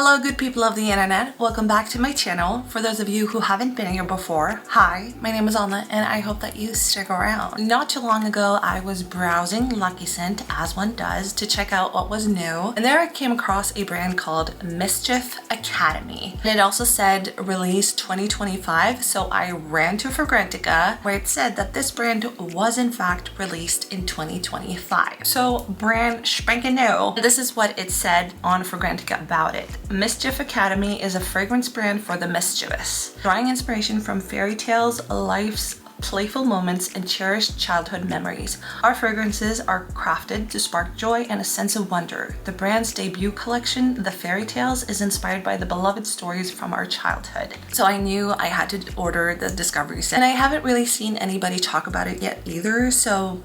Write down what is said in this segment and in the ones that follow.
Hello good people of the internet, welcome back to my channel. For those of you who haven't been here before, hi, my name is Anna and I hope that you stick around. Not too long ago I was browsing Lucky Scent, as one does, to check out what was new, and there I came across a brand called Mischief Academy. And it also said release 2025, so I ran to Fragrantica where it said that this brand was in fact released in 2025. So brand spanking new. This is what it said on Fragrantica about it. Mischief Academy is a fragrance brand for the mischievous, drawing inspiration from fairy tales, life's playful moments, and cherished childhood memories. Our fragrances are crafted to spark joy and a sense of wonder. The brand's debut collection, The Fairy Tales, is inspired by the beloved stories from our childhood. So I knew I had to order the discovery set, and I haven't really seen anybody talk about it yet either, so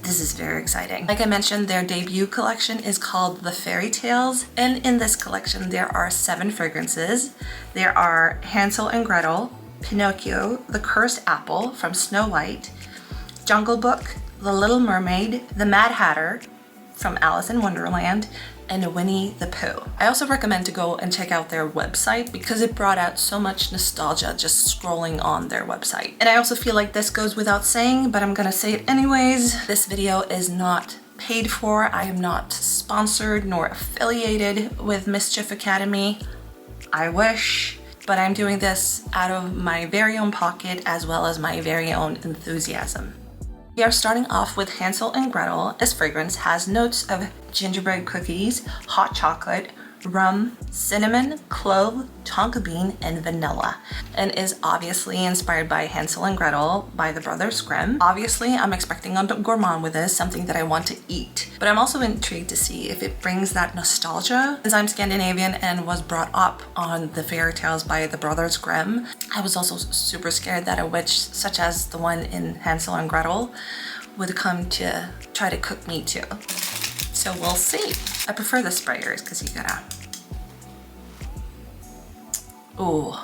this is very exciting. Like I mentioned, their debut collection is called The Fairy Tales, and in this collection there are 7 fragrances. There are Hansel and Gretel, Pinocchio, The Cursed Apple from Snow White, Jungle Book, The Little Mermaid, The Mad Hatter from Alice in Wonderland, and Winnie the Pooh. I also recommend to go and check out their website because it brought out so much nostalgia just scrolling on their website. And I also feel like this goes without saying, but I'm gonna say it anyways. This video is not paid for. I am not sponsored nor affiliated with Mischief Academy. I wish, but I'm doing this out of my very own pocket as well as my very own enthusiasm. We are starting off with Hansel and Gretel. This fragrance has notes of gingerbread cookies, hot chocolate, rum, cinnamon, clove, tonka bean, and vanilla, and is obviously inspired by Hansel and Gretel by the Brothers Grimm. Obviously, I'm expecting a gourmand with this, something that I want to eat, but I'm also intrigued to see if it brings that nostalgia. Since I'm Scandinavian and was brought up on the fairy tales by the Brothers Grimm, I was also super scared that a witch such as the one in Hansel and Gretel would come to try to cook me too. So we'll see. I prefer the sprayers because you gotta... Ooh.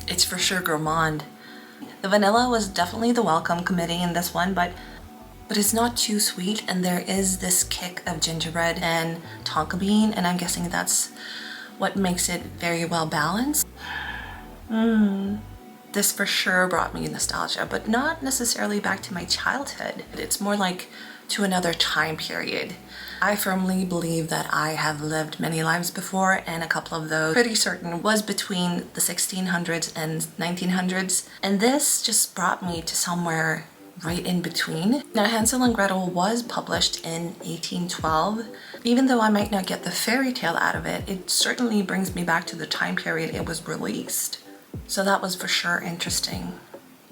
It's for sure gourmand. The vanilla was definitely the welcome committee in this one, but it's not too sweet, and there is this kick of gingerbread and tonka bean, and I'm guessing that's what makes it very well balanced. This for sure brought me nostalgia, but not necessarily back to my childhood. It's more like to another time period. I firmly believe that I have lived many lives before, and a couple of those pretty certain was between the 1600s and 1900s. And this just brought me to somewhere right in between. Now, Hansel and Gretel was published in 1812. Even though I might not get the fairy tale out of it, it certainly brings me back to the time period it was released. So that was for sure interesting.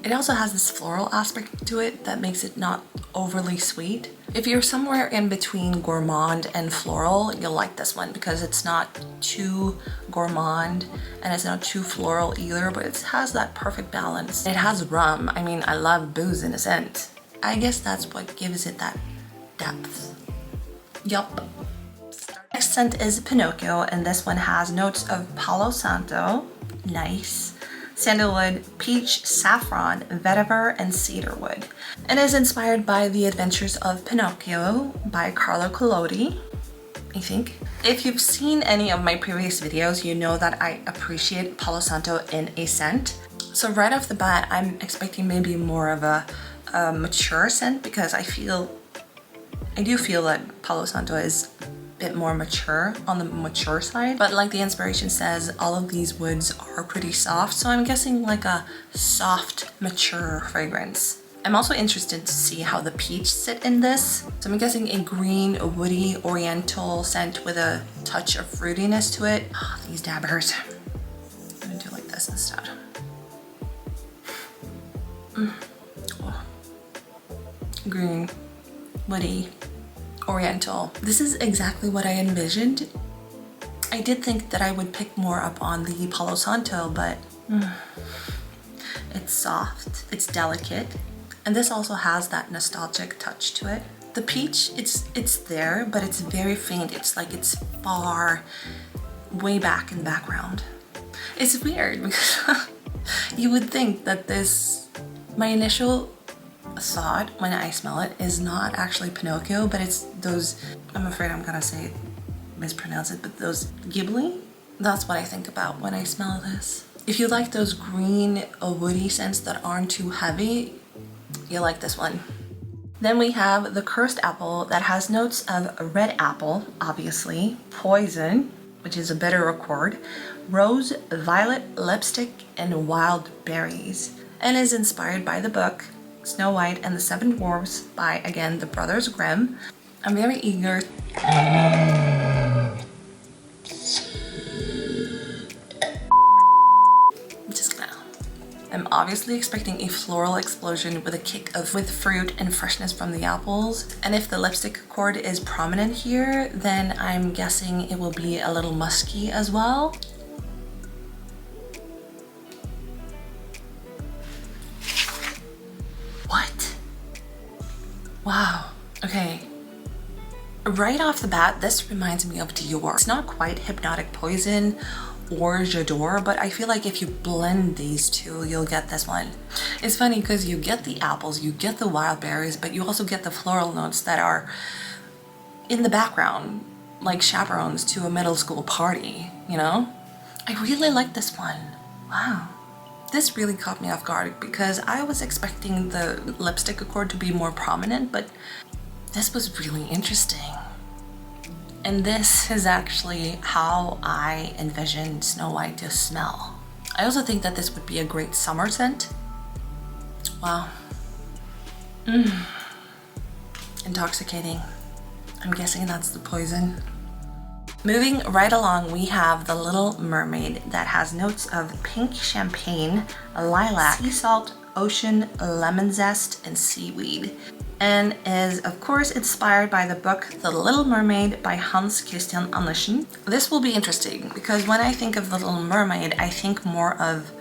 It also has this floral aspect to it that makes it not overly sweet. If you're somewhere in between gourmand and floral, you'll like this one because it's not too gourmand and it's not too floral either, but it has that perfect balance. It has rum. I mean, I love booze in a scent. I guess that's what gives it that depth. Yup. Next scent is Pinocchio, and this one has notes of Palo Santo, nice, sandalwood, peach, saffron, vetiver, and cedarwood, and is inspired by The Adventures of Pinocchio by Carlo Collodi, I think. If you've seen any of my previous videos, you know that I appreciate Palo Santo in a scent. So right off the bat, I'm expecting maybe more of a mature scent because I do feel that Palo Santo is bit more mature, on the mature side, but like the inspiration says, all of these woods are pretty soft, so I'm guessing like a soft mature fragrance. I'm also interested to see how the peach sit in this, so I'm guessing a green, woody, oriental scent with a touch of fruitiness to it. Oh, these dabbers. I'm gonna do like this instead. Oh. Green, woody, oriental. This is exactly what I envisioned. I did think that I would pick more up on the Palo Santo, but it's soft, it's delicate, and this also has that nostalgic touch to it. The peach, it's there, but it's very faint. It's like it's far, way back in the background. It's weird because you would think that my initial thought when I smell it is not actually Pinocchio, but it's those, I'm afraid I'm gonna say mispronounce it, but those ghibli. That's what I think about when I smell this. If you like those green woody scents that aren't too heavy, you'll like this one. Then we have the Cursed Apple that has notes of red apple, obviously, poison, which is a bitter accord, rose, violet, lipstick, and wild berries, and is inspired by the book Snow White and the Seven Dwarfs by, again, the Brothers Grimm. I'm very eager. I'm obviously expecting a floral explosion with a kick of fruit and freshness from the apples. And if the lipstick accord is prominent here, then I'm guessing it will be a little musky as well. What? Wow. Okay. Right off the bat, this reminds me of Dior. It's not quite Hypnotic Poison or J'adore, but I feel like if you blend these two, you'll get this one. It's funny because you get the apples, you get the wild berries, but you also get the floral notes that are in the background, like chaperones to a middle school party, you know? I really like this one. Wow. This really caught me off guard because I was expecting the lipstick accord to be more prominent, but this was really interesting. And this is actually how I envisioned Snow White to smell. I also think that this would be a great summer scent. Wow. Intoxicating. I'm guessing that's the poison. Moving right along, we have the Little Mermaid that has notes of pink champagne, lilac, sea salt, ocean, lemon zest, and seaweed, and is of course inspired by the book The Little Mermaid by Hans Christian Andersen. This will be interesting because when I think of The Little Mermaid, I think more of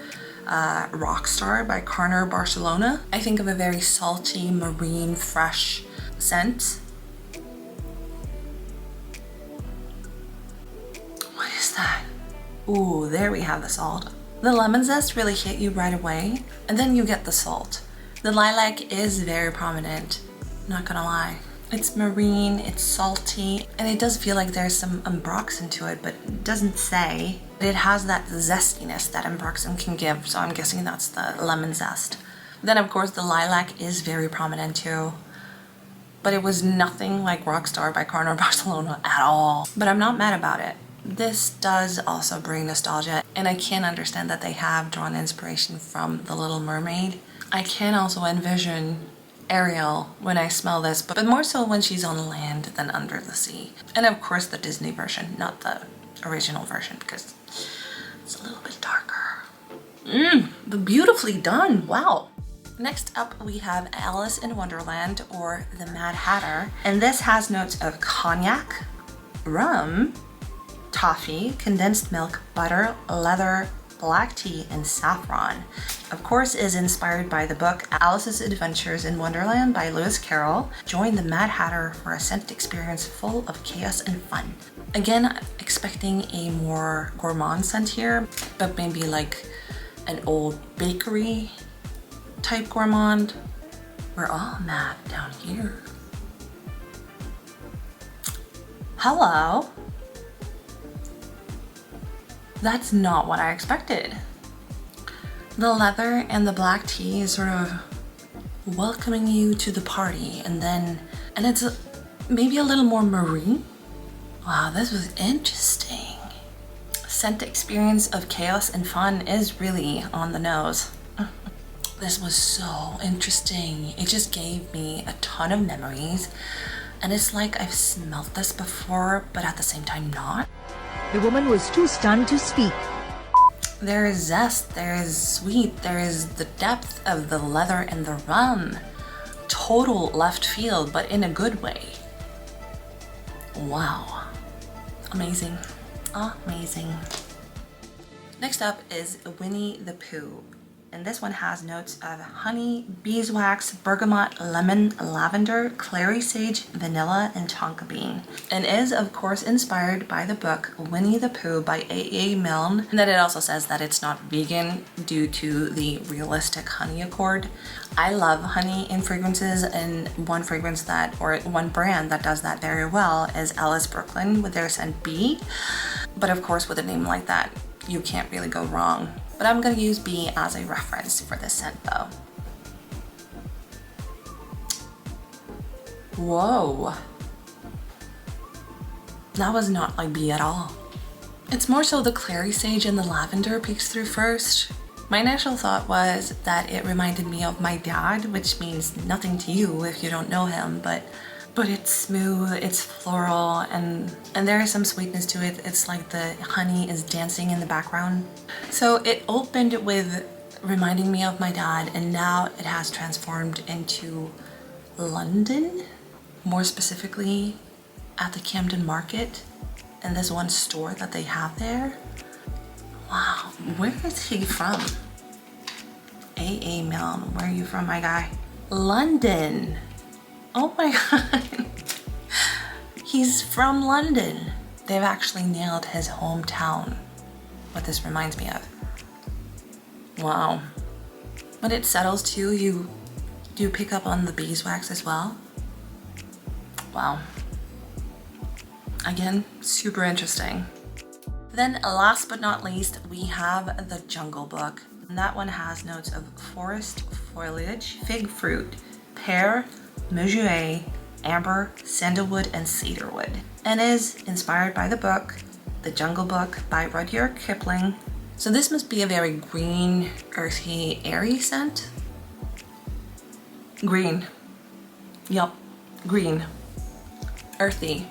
Rockstar by Carner Barcelona. I think of a very salty, marine, fresh scent. What is that? Ooh, there we have the salt. The lemon zest really hit you right away, and then you get the salt. The lilac is very prominent, not gonna lie. It's marine, it's salty, and it does feel like there's some ambroxan to it, but it doesn't say. It has that zestiness that ambroxan can give, so I'm guessing that's the lemon zest. Then of course the lilac is very prominent too, but it was nothing like Rockstar by Carner Barcelona at all. But I'm not mad about it. This does also bring nostalgia, and I can understand that they have drawn inspiration from The Little Mermaid. I can also envision Ariel when I smell this, but more so when she's on land than under the sea. And of course the Disney version, not the original version, because it's a little bit darker. But beautifully done, wow. Next up we have Alice in Wonderland, or the Mad Hatter, and this has notes of cognac, rum, toffee, condensed milk, butter, leather, black tea, and saffron. Of course is inspired by the book Alice's Adventures in Wonderland by Lewis Carroll. Join the Mad Hatter for a scent experience full of chaos and fun. Again, expecting a more gourmand scent here, but maybe like an old bakery type gourmand. We're all mad down here. Hello. That's not what I expected. The leather and the black tea is sort of welcoming you to the party, and it's maybe a little more marine. Wow, this was interesting. Scent experience of chaos and fun is really on the nose. This was so interesting. It just gave me a ton of memories, and it's like I've smelt this before, but at the same time not. The woman was too stunned to speak. There is zest, there is sweet, there is the depth of the leather and the rum. Total left field, but in a good way. Wow. Amazing. Amazing. Next up is Winnie the Pooh. And this one has notes of honey, beeswax, bergamot, lemon, lavender, clary sage, vanilla, and tonka bean. And is, of course, inspired by the book Winnie the Pooh by A.A. Milne. And then it also says that it's not vegan due to the realistic honey accord. I love honey in fragrances, and one fragrance that, or one brand that does that very well is Ellis Brooklyn with their scent Bee. But of course, with a name like that, you can't really go wrong. But I'm gonna use Bee as a reference for this scent though. Whoa. That was not like Bee at all. It's more so the clary sage and the lavender peeks through first. My initial thought was that it reminded me of my dad, which means nothing to you if you don't know him, but it's smooth, it's floral, and there is some sweetness to it. It's like the honey is dancing in the background. So it opened with reminding me of my dad, and now it has transformed into London, more specifically at the Camden Market and this one store that they have there. Wow, where is he from? A.A. Milne, where are you from, my guy? London. Oh my god. He's from London. They've actually nailed his hometown, what this reminds me of. Wow. When it settles too, you do pick up on the beeswax as well. Wow. Again, super interesting. Then last but not least, we have the Jungle Book. And that one has notes of forest foliage, fig fruit, pear, mejoie, amber, sandalwood, and cedarwood, and is inspired by the book The Jungle Book by Rudyard Kipling. So this must be a very green, earthy, airy scent. Green. Yup, green. Earthy.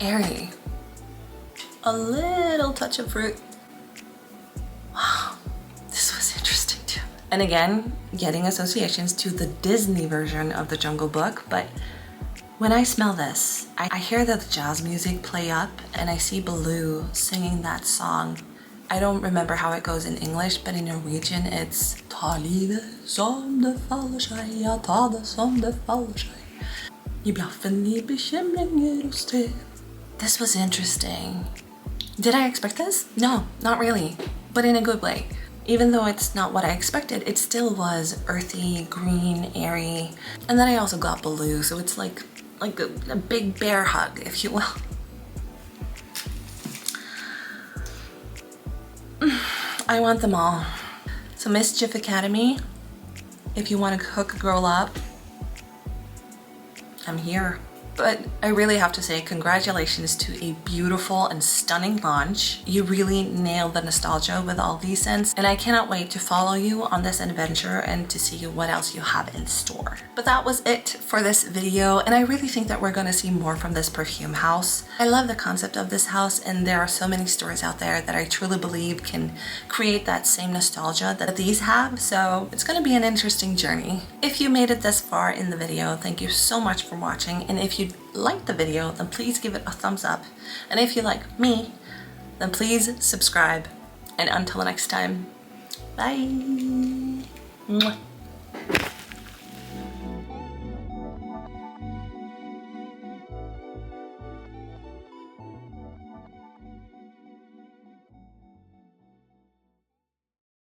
Airy. A little touch of fruit. Wow, this was interesting too. And again, getting associations to the Disney version of the Jungle Book, but when I smell this, I hear the jazz music play up and I see Baloo singing that song. I don't remember how it goes in English, but in Norwegian it's Ta livet som det faller seg, ja ta det som det faller seg. I blaffen i bekymringer og strev. This was interesting. Did I expect this? No, not really, but in a good way. Even though it's not what I expected, it still was earthy, green, airy. And then I also got Baloo, so it's like a big bear hug, if you will. I want them all. So Mischief Academy, if you want to hook a girl up, I'm here. But I really have to say congratulations to a beautiful and stunning launch. You really nailed the nostalgia with all these scents, and I cannot wait to follow you on this adventure and to see what else you have in store. But that was it for this video, and I really think that we're going to see more from this perfume house. I love the concept of this house, and there are so many stores out there that I truly believe can create that same nostalgia that these have, so it's going to be an interesting journey. If you made it this far in the video, thank you so much for watching, and if you liked the video, then please give it a thumbs up. And if you like me, then please subscribe. And until next time, bye. Mwah.